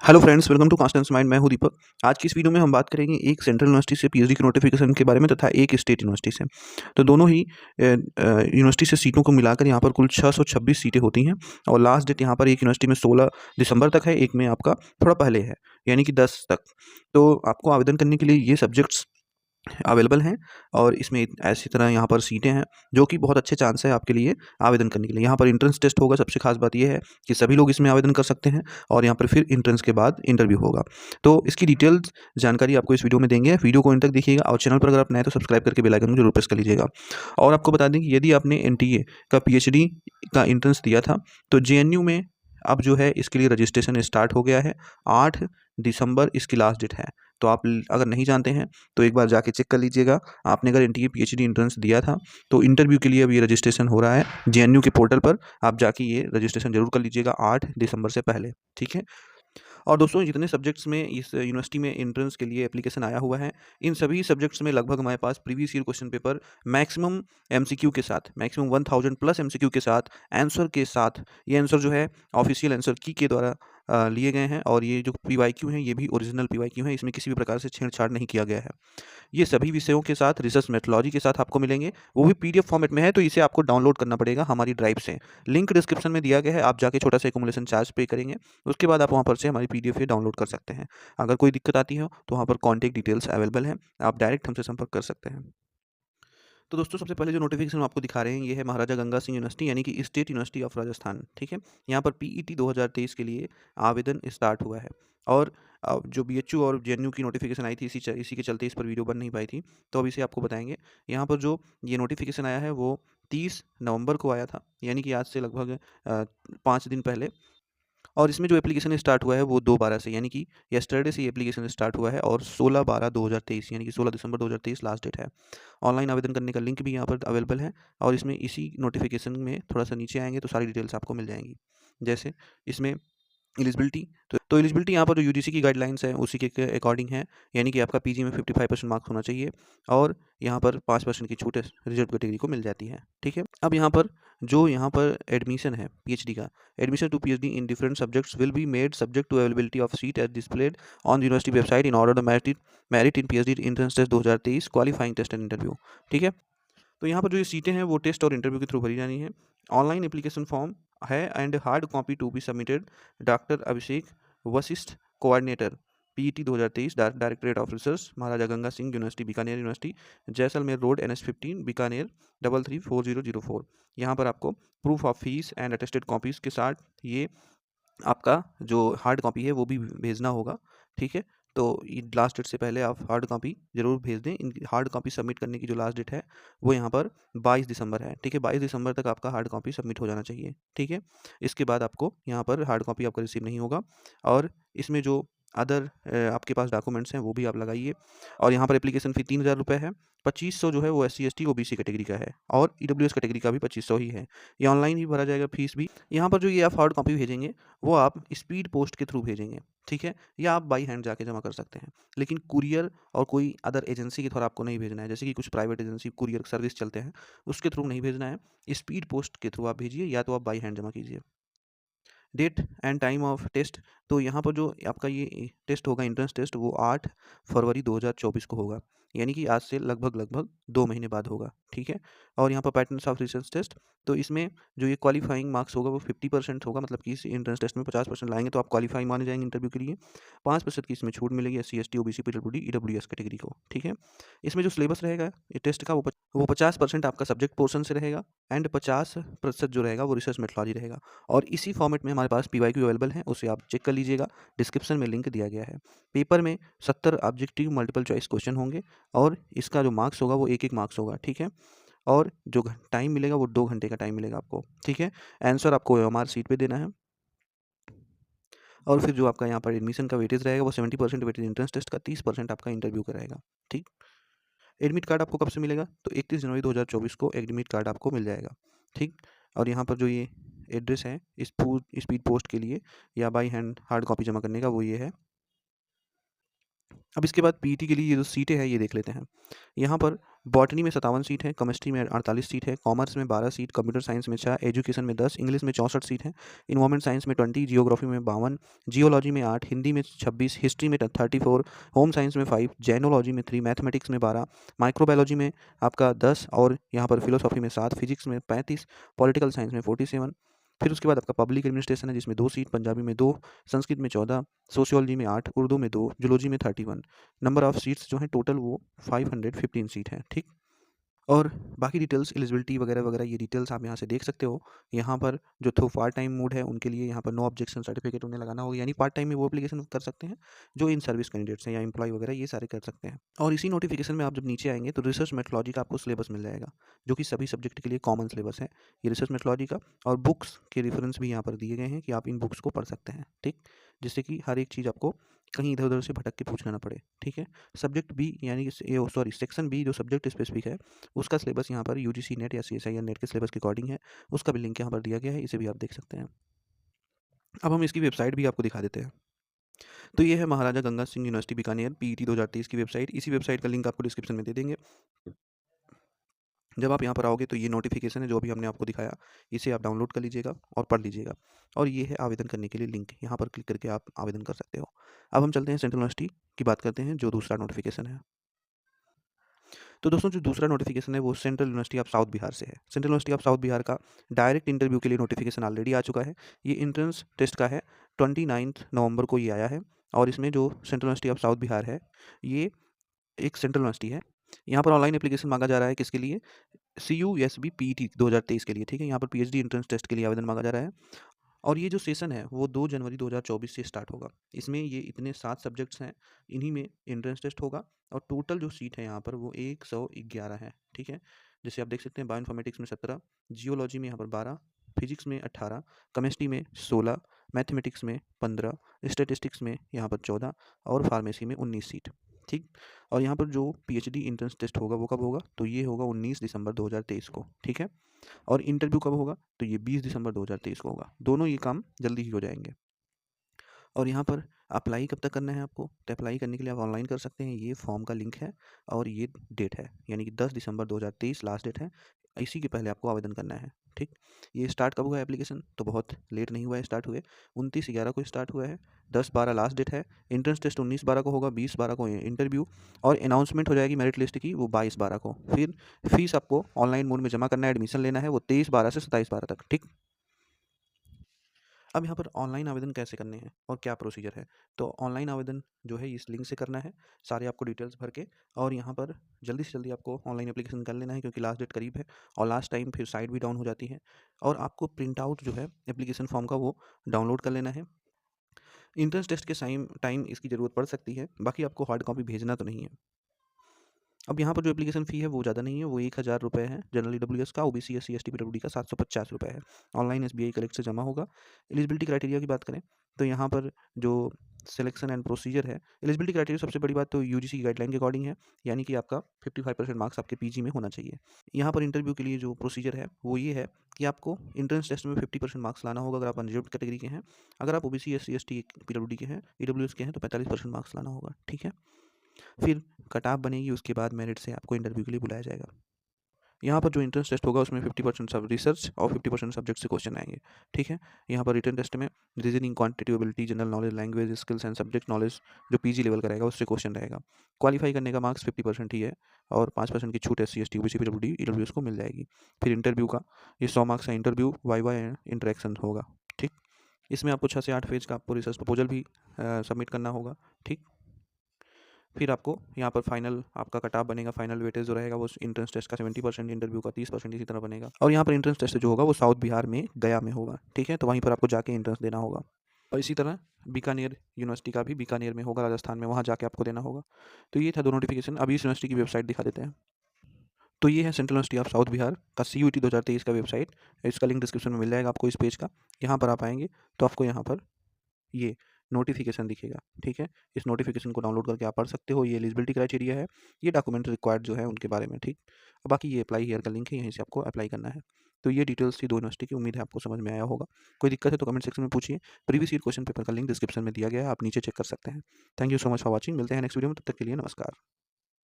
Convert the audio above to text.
Hello friends, welcome to Constance Mind. मैं हूं दीपक। आज की इस वीडियो में हम बात करेंगे एक सेंट्रल यूनिवर्सिटी से पीएचडी की नोटिफिकेशन के बारे में तथा एक स्टेट यूनिवर्सिटी से। तो दोनों ही यूनिवर्सिटी से सीटों को मिलाकर यहाँ पर कुल 626 सीटें होती हैं और लास्ट डेट यहाँ पर एक यूनिवर्सिटी में 16 दिसंबर तक है, एक में आपका थोड़ा पहले है, यानी कि 10 तक। तो आपको आवेदन करने के लिए ये सब्जेक्ट्स अवेलेबल हैं और इसमें ऐसी तरह यहाँ पर सीटें हैं जो कि बहुत अच्छे चांस है आपके लिए आवेदन करने के लिए। यहाँ पर एंट्रेंस टेस्ट होगा। सबसे खास बात यह है कि सभी लोग इसमें आवेदन कर सकते हैं और यहाँ पर फिर एंट्रेंस के बाद इंटरव्यू होगा। तो इसकी डिटेल्स जानकारी आपको इस वीडियो में देंगे। वीडियो को अंत तक देखिएगा और चैनल पर अगर आप नए तो सब्सक्राइब करके बेल आइकन को जरूर प्रेस कर लीजिएगा। और आपको बता दें कि यदि आपने एनटीए का पीएचडी का एंट्रेंस दिया था तो जेएनयू में अब जो है इसके लिए रजिस्ट्रेशन स्टार्ट हो गया है। 8 दिसंबर इसकी लास्ट डेट है। तो आप अगर नहीं जानते हैं तो एक बार जाके चेक कर लीजिएगा। आपने अगर एनटीए पीएचडी एंट्रेंस दिया था तो इंटरव्यू के लिए अब ये रजिस्ट्रेशन हो रहा है जेएनयू के पोर्टल पर। आप जाके ये रजिस्ट्रेशन जरूर कर लीजिएगा 8 दिसंबर से पहले, ठीक है। और दोस्तों, जितने सब्जेक्ट्स में इस यूनिवर्सिटी में एंट्रेंस के लिए एप्लीकेशन आया हुआ है, इन सभी सब्जेक्ट्स में लगभग हमारे पास previous year question paper maximum MCQ के साथ, मैक्सिमम 1000 प्लस एमसीक्यू के साथ, आंसर के साथ। ये आंसर जो है ऑफिशियल आंसर की के द्वारा लिए गए हैं और ये जो पीवाईक्यू हैं ये भी ओरिजिनल पीवाईक्यू हैं। इसमें किसी भी प्रकार से छेड़छाड़ नहीं किया गया है। ये सभी विषयों के साथ रिसर्च मेथोलॉजी के साथ आपको मिलेंगे, वो भी पीडीएफ फॉर्मेट में है। तो इसे आपको डाउनलोड करना पड़ेगा हमारी ड्राइव से। लिंक डिस्क्रिप्शन में दिया गया है। आप जाके छोटा सा एकोमोडेशन चार्ज पे करेंगे, उसके बाद आप वहाँ पर से हमारी पीडीएफ डाउनलोड कर सकते हैं। अगर कोई दिक्कत आती हो तो वहाँ पर कॉन्टैक्ट डिटेल्स अवेलेबल हैं, आप डायरेक्ट हमसे संपर्क कर सकते हैं। तो दोस्तों, सबसे पहले जो नोटिफिकेशन हम आपको दिखा रहे हैं ये है महाराजा गंगा सिंह यूनिवर्सिटी, यानी कि स्टेट यूनिवर्सिटी ऑफ राजस्थान, ठीक है। यहाँ पर पीईटी 2023 के लिए आवेदन स्टार्ट हुआ है। और जो बीएचयू और जेएनयू की नोटिफिकेशन आई थी इसी के चलते इस पर वीडियो बन नहीं पाई थी, तो अब इसे आपको बताएंगे। यहाँ पर जो ये नोटिफिकेशन आया है वो 30 नवंबर को आया था, यानी कि आज से लगभग 5 दिन पहले। और इसमें जो एप्लीकेशन स्टार्ट हुआ है वो 2/12 से, यानी कि यस्टरडे से ये एप्लीकेशन स्टार्ट हुआ है और 16/12/2023 यानी कि 16 दिसंबर 2023 लास्ट डेट है। ऑनलाइन आवेदन करने का लिंक भी यहाँ पर अवेलेबल है और इसमें इसी नोटिफिकेशन में थोड़ा सा नीचे आएंगे तो सारी डिटेल्स आपको मिल जाएंगी। जैसे इसमें एलिजिबिलिटी, तो एलिजिबिलिटी यहाँ पर जो यूजीसी की गाइडलाइंस है उसी के अकॉर्डिंग है, यानी कि आपका पीजी में 55% मार्क्स होना चाहिए और यहाँ पर 5% की छूट रिजर्व कैटेगरी को मिल जाती है, ठीक है। अब यहाँ पर एडमिशन है पीएचडी का, admission to PhD in different subjects will be made subject to availability of seat as displayed on university website in order the merit in PhD entrance test 2023 qualifying test and interview, ठीक है। तो यहाँ पर जो ये सीटें हैं वो टेस्ट और इंटरव्यू के थ्रू भरी जानी है। ऑनलाइन एप्लीकेशन फॉर्म है and hard copy to be submitted doctor Abhishek Vashisht, coordinator PET 2023, directorate of research, Maharaja Ganga Singh university, Bikaner university, Jaisalmer road, NH15, Bikaner 334004। यहाँ पर आपको proof of fees and attested copies के साथ ये आपका जो हार्ड कॉपी है वो भी भेजना होगा, ठीक है। तो ये लास्ट डेट से पहले आप हार्ड कॉपी ज़रूर भेज दें। इन हार्ड कॉपी सबमिट करने की जो लास्ट डेट है वो यहाँ पर 22 दिसंबर है, ठीक है। 22 दिसंबर तक आपका हार्ड कॉपी सबमिट हो जाना चाहिए, ठीक है। इसके बाद आपको यहाँ पर हार्ड कॉपी आपका रिसीव नहीं होगा। और इसमें जो अदर आपके पास डॉक्यूमेंट्स हैं वो भी आप लगाइए। और यहाँ पर एप्लीकेशन फ़ी 3000 रुपये है। 2500 जो है वो SC ST OBC कैटेगरी का है और EWS कैटेगरी का भी 2500 ही है। ये ऑनलाइन ही भरा जाएगा फीस भी। यहाँ पर जो ये आप हार्ड कॉपी भेजेंगे वो आप स्पीड पोस्ट के थ्रू भेजेंगे, ठीक है, या आप बाई हैंड जाके जमा कर सकते हैं। लेकिन कुरियर और कोई अदर एजेंसी के थ्रू आपको नहीं भेजना है, जैसे कि कुछ प्राइवेट एजेंसी कुरियर सर्विस चलते हैं, उसके थ्रू नहीं भेजना है। स्पीड पोस्ट के थ्रू आप भेजिए या तो आप बाई हैंड जमा कीजिए। Date and time of test, तो यहाँ पर जो आपका ये टेस्ट होगा एंट्रेंस टेस्ट वो 8 फरवरी 2024 को होगा, यानी कि आज से लगभग 2 महीने बाद होगा, ठीक है। और यहाँ पर पैटर्न्स ऑफ रिसर्च टेस्ट, तो इसमें जो ये क्वालिफाइंग मार्क्स होगा वो 50% होगा, मतलब कि इस एंट्रेंस टेस्ट में 50% लाएंगे तो आप क्वालिफाइंग माने जाएंगे इंटरव्यू के लिए। 5% की इसमें छूट मिलेगी SC ST OBC PWD EWS category को, ठीक है। इसमें जो सिलेबस रहेगा ये टेस्ट का वो 50% आपका सब्जेक्ट पोर्शन से रहेगा एंड 50% जो रहेगा वो रिसर्च मेथोलॉजी रहेगा। और इसी फॉर्मेट में हमारे पास पीवाईक्यू अवेलेबल है, उसे आप चेक कर लीजिएगा। डिस्क्रिप्शन में लिंक दिया गया है। पेपर में 70 ऑब्जेक्टिव मल्टीपल चॉइस क्वेश्चन होंगे और इसका जो मार्क्स होगा वो 1-1 मार्क्स होगा, ठीक है। और जो टाइम मिलेगा वो 2 घंटे का टाइम मिलेगा आपको, ठीक है। आंसर आपको OMR सीट पे देना है। और फिर जो आपका यहाँ पर एडमिशन का वेटेज रहेगा वो 70% वेटेज एंट्रेंस टेस्ट का, 30% आपका इंटरव्यू का रहेगा, ठीक। एडमिट कार्ड आपको कब से मिलेगा, तो 31 जनवरी 2024 को एडमिट कार्ड आपको मिल जाएगा, ठीक। और यहाँ पर जो ये एड्रेस है इस स्पीड पोस्ट के लिए या बाई हैंड हार्ड कॉपी जमा करने का वो ये है। अब इसके बाद पीईटी के लिए ये जो सीटें हैं ये देख लेते हैं। यहाँ पर बॉटनी में 57 सीट है, केमिस्ट्री में 48 सीट है, कॉमर्स में 12 सीट, कंप्यूटर साइंस में 6, एजुकेशन में 10, इंग्लिश में 64 सीट है, इन्वायरमेंट साइंस में 20, जियोग्राफी में 52, जियोलॉजी में 8, हिंदी में 26, हिस्ट्री में 34, होम साइंस में 5, जैनोलॉजी में 3, मैथमेटिक्स में 12, माइक्रोबायोलॉजी में आपका 10 और यहाँ पर फिलोसॉफी में 7, फिजिक्स में 35, पॉलिटिकल साइंस में 47। फिर उसके बाद आपका पब्लिक एडमिनिस्ट्रेशन है जिसमें 2 सीट, पंजाबी में 2, संस्कृत में 14, सोशियोलॉजी में 8, उर्दू में 2, जूलॉजी में 31। नंबर ऑफ सीट्स जो हैं टोटल वो 515 सीट हैं, ठीक। और बाकी डिटेल्स एलिजिबिलिटी वगैरह वगैरह ये डिटेल्स आप यहाँ से देख सकते हो। यहाँ पर जो थ्रू पार्ट टाइम मोड है उनके लिए यहाँ पर नो ऑब्जेक्शन सर्टिफिकेट उन्हें लगाना होगा, यानी पार्ट टाइम में वो एप्लीकेशन कर सकते हैं जो इन सर्विस कैंडिडेट्स हैं या एम्प्लॉय वगैरह ये सारे कर सकते हैं। और इसी नोटिफिकेशन में आप जब नीचे आएंगे तो रिसर्च मेथोलॉजी का आपको सिलेबस मिल जाएगा जो कि सभी सब्जेक्ट के लिए कॉमन सिलेबस है ये रिसर्च मेथोलॉजी का। और बुक्स के रेफरेंस भी यहाँ पर दिए गए हैं कि आप इन बुक्स को पढ़ सकते हैं, ठीक, जिससे कि हर एक चीज़ आपको कहीं इधर उधर से भटक के पूछना ना पड़े, ठीक है। सब्जेक्ट बी यानी कि सॉरी सेक्शन बी जो सब्जेक्ट स्पेसिफिक है उसका सिलेबस यहाँ पर यूजीसी नेट या सीएसआईआर नेट के सिलेबस के अकॉर्डिंग है, उसका भी लिंक यहाँ पर दिया गया है, इसे भी आप देख सकते हैं। अब हम इसकी वेबसाइट भी आपको दिखा देते हैं। तो ये है महाराजा गंगा सिंह यूनिवर्सिटी बीकानेर पीईटी 2023 की वेबसाइट। इसी वेबसाइट का लिंक आपको डिस्क्रिप्शन में दे देंगे। जब आप यहाँ पर आओगे तो ये नोटिफिकेशन है जो अभी हमने आपको दिखाया, इसे आप डाउनलोड कर लीजिएगा और पढ़ लीजिएगा। और ये है आवेदन करने के लिए लिंक, यहाँ पर क्लिक करके आप आवेदन कर सकते हो। अब हम चलते हैं सेंट्रल यूनिवर्सिटी की बात करते हैं जो दूसरा नोटिफिकेशन है। तो दोस्तों जो दूसरा नोटिफिकेशन है वो central university of south Bihar से है। Central university of south Bihar का डायरेक्ट इंटरव्यू के लिए नोटिफिकेशन ऑलरेडी आ चुका है। ये इंट्रेंस टेस्ट का है, 29 नवंबर को ये आया है। और इसमें जो central university of south Bihar है ये एक सेंट्रल यूनिवर्सिटी है। यहाँ पर ऑनलाइन एप्लीकेशन मांगा जा रहा है किसके लिए, CUSB PET 2023 के लिए, ठीक है। यहाँ पर PhD एंट्रेंस टेस्ट के लिए आवेदन मांगा जा रहा है। और ये जो सेशन है वो 2 जनवरी 2024 से स्टार्ट होगा। इसमें ये इतने 7 सब्जेक्ट्स हैं, इन्हीं में एंट्रेंस टेस्ट होगा। और टोटल जो सीट है यहाँ पर वो 111 है, ठीक है। जैसे आप देख सकते हैं बायोइन्फॉर्मेटिक्स में 17, जियोलॉजी में यहाँ पर 12, फिजिक्स में 18, केमिस्ट्री में 16, मैथमेटिक्स में 15, स्टैटिस्टिक्स में यहाँ पर 14 और फार्मेसी में 19 सीट, ठीक। और यहाँ पर जो PhD एंट्रेंस टेस्ट होगा वो कब होगा, तो ये होगा 19 दिसंबर 2023 को, ठीक है। और इंटरव्यू कब होगा, तो ये 20 दिसंबर 2023 को होगा। दोनों ये काम जल्दी ही हो जाएंगे। और यहाँ पर अप्लाई कब तक करना है आपको, तो अप्लाई करने के लिए आप ऑनलाइन कर सकते हैं। ये फॉर्म का लिंक है और ये डेट है, यानी कि 10 दिसंबर 2023 लास्ट डेट है। इसी के पहले आपको आवेदन करना है, ठीक। ये स्टार्ट कब हुआ है एप्लीकेशन, तो बहुत लेट नहीं हुआ है, स्टार्ट हुए 29/11 को स्टार्ट हुआ है, 10/12 लास्ट डेट है। एंट्रेंस टेस्ट 19/12 को होगा, 20/12 को इंटरव्यू। और अनाउंसमेंट हो जाएगी मेरिट लिस्ट की वो 22/12 को। फिर फीस आपको ऑनलाइन मोड में जमा करना है, एडमिशन लेना है वो 23/12 से 27/12 तक, ठीक। अब यहाँ पर ऑनलाइन आवेदन कैसे करने हैं और क्या प्रोसीजर है, तो ऑनलाइन आवेदन जो है इस लिंक से करना है, सारे आपको डिटेल्स भर के। और यहाँ पर जल्दी से जल्दी आपको ऑनलाइन एप्लीकेशन कर लेना है क्योंकि लास्ट डेट करीब है और लास्ट टाइम फिर साइट भी डाउन हो जाती है। और आपको प्रिंट आउट जो है एप्लीकेशन फॉर्म का वो डाउनलोड कर लेना है। इंट्रेंस टेस्ट के टाइम इसकी ज़रूरत पड़ सकती है, बाकी आपको हार्ड कॉपी भेजना तो नहीं है। अब यहाँ पर जो एप्लीकेशन फ़ी है वो ज़्यादा नहीं है, वो 1000 रुपये है। जनरल EWS का, OBC SC ST PWD का 750 रुपये है। ऑनलाइन SBI कलेक्ट से जमा होगा। एलिजिबिलिटी क्राइटेरिया की बात करें तो यहाँ पर जो सिलेक्शन एंड प्रोसीजर है, एलिजिबिलिटी क्राइटेरिया सबसे बड़ी बात तो UGC की गाइडलाइन के अकॉर्डिंग है, यानी कि आपका 55% मार्क्स आपके PG में होना चाहिए। यहाँ पर इंटरव्यू के लिए जो प्रोसीजर है वो ये है कि आपको इंट्रेंस टेस्ट में 50% मार्क्स लाना होगा अगर आप अनरिजर्व्ड कैटेगरी के हैं। अगर आप OBC SC ST PWD के हैं, EWS के हैं तो 45% मार्क्स लाना होगा, ठीक है। फिर कट-ऑफ बनेगी, उसके बाद मेरिट से आपको इंटरव्यू के लिए बुलाया जाएगा। यहाँ पर जो एंट्रेंस टेस्ट होगा उसमें 50% सब रिसर्च और 50% सब्जेक्ट से क्वेश्चन आएंगे, ठीक है। यहाँ पर रिटन टेस्ट में reasoning, quantitative ability, general knowledge, language skills and subject knowledge जो PG लेवल का रहेगा उससे क्वेश्चन रहेगा। क्वालिफाई करने का मार्क्स 50% ही है और 5% की छूट SC ST OBC PWD EWS को मिल जाएगी। फिर इंटरव्यू का ये 100 मार्क्स का इंटरव्यू, वाइवा एंड इंटरेक्शन होगा, ठीक। इसमें आपको 6 से 8 पेज का आपको रिसर्च प्रपोजल भी सबमिट करना होगा, ठीक। फिर आपको यहाँ पर फाइनल आपका कट ऑफ बनेगा, फाइनल वेटेज जो रहेगा वो इंट्रेंस टेस्ट का 70%, इंटरव्यू का 30% इसी तरह बनेगा। और यहाँ पर इंट्रेंस टेस्ट जो होगा वो साउथ बिहार में गया में होगा, ठीक है। तो वहीं पर आपको जाके इंट्रेंस देना होगा। और इसी तरह बीकानेर यूनिवर्सिटी का भी बीकानेर में होगा, राजस्थान में, वहाँ जाके आपको देना होगा। तो ये था 2 नोटिफिकेशन। अभी इस यूनिवर्सिटी की वेबसाइट दिखा देते हैं। तो ये है central university of south Bihar का CUET 2023 का वेबसाइट। इसका लिंक डिस्क्रिप्शन में मिल जाएगा आपको इस पेज का। यहाँ पर आप आएंगे तो आपको यहाँ पर ये नोटिफिकेशन दिखेगा, ठीक है। इस नोटिफिकेशन को डाउनलोड करके आप पढ़ सकते हो। ये एलिजिबिलिटी क्राइटेरिया है, ये डॉक्यूमेंट रिक्वायर्ड जो है उनके बारे में, ठीक। बाकी ये अप्लाई हियर का लिंक है, यहीं से आपको अप्लाई करना है। तो ये डिटेल्स थी 2 यूनिवर्सिटी की, उम्मीद है आपको समझ में आया होगा। कोई दिक्कत है तो कमेंट सेक्शन में पूछिए। प्रीवियस ईयर क्वेश्चन पेपर का लिंक डिस्क्रिप्शन में दिया गया है, आप नीचे चेक कर सकते हैं। Thank you so much for watching, मिलते हैं नेक्स्ट वीडियो में, तब तक के लिए नमस्कार।